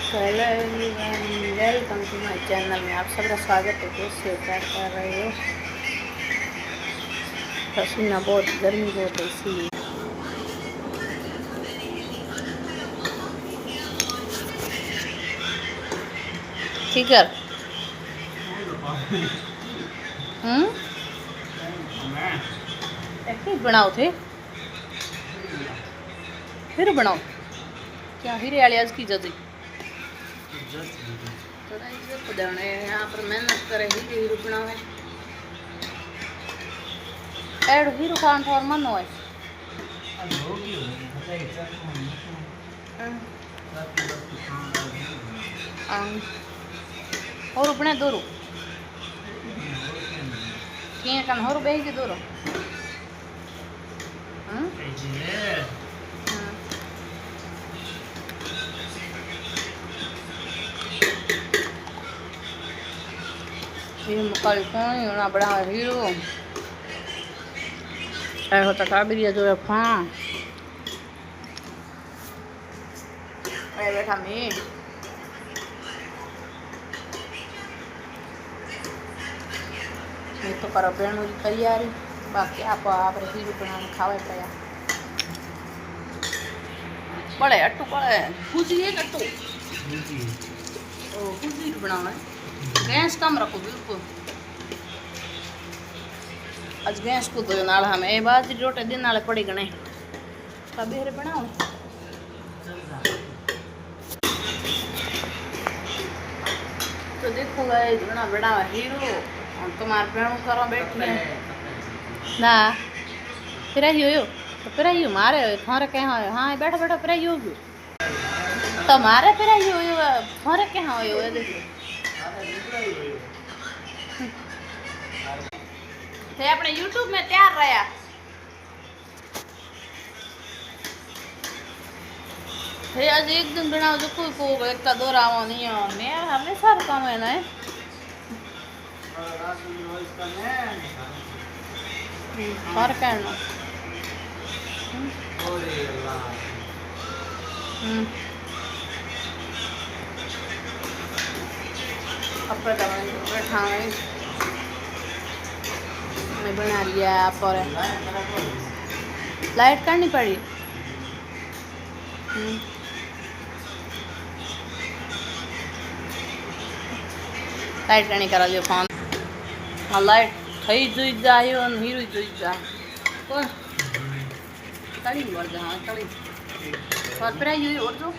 तो hello everyone, welcome to my channel में आप सबका स्वागत है। कैसे क्या कर रहे हो? पसीना बहुत, गर्मी बहुत है इसीलिए। ठीक है। ऐसे बनाओ थे, फिर बनाओ क्या हीरे वाली आज की जजी तो यहाँ पर मेहनत करे हीरे हीरो बनावे एड हीरो खान और मन हो और अपने दोरो किए कन और बेही के दोरो कल कौन होना बड़ा हीरो ऐ होता काबिरिया जो है फां ऐ बैठा मैं तो करो बेणु की तैयारी। बाकी आप हीरो बनाने खावे पया बड़े अट्टू बड़े खुशी है अट्टू ओ खुशी बनावे गैस कम रखो बिल्कुल। आज गैस को तो नाल हम ए बाजी रोटे दिन नाले पड़ी गने बेरे बनाओ तो देखो गाइस बड़ा बड़ा हीरो और तुम्हारे पेड़ करो बैठी ना फिर यो तो फिर यो मारे थोरे के हाँ बैठो बैठो फिर यो तो मारे फिर यो थोरे के हाँ यो देखो थे अपने YouTube में तैयार रहा थे आज एक दिन बनाओ जो कोई को एक का दो रावो नहीं है मैं हमेशा काम है ना और करना अपने बैठा मैं बना लिया आप और लाइट करनी पड़ी। लाइट करनी करा जो फोन हाँ लाइट थई जोई जायो और हीरो जोई जा कौन तड़ी मर जा हाँ तड़ी और फिर ये और जो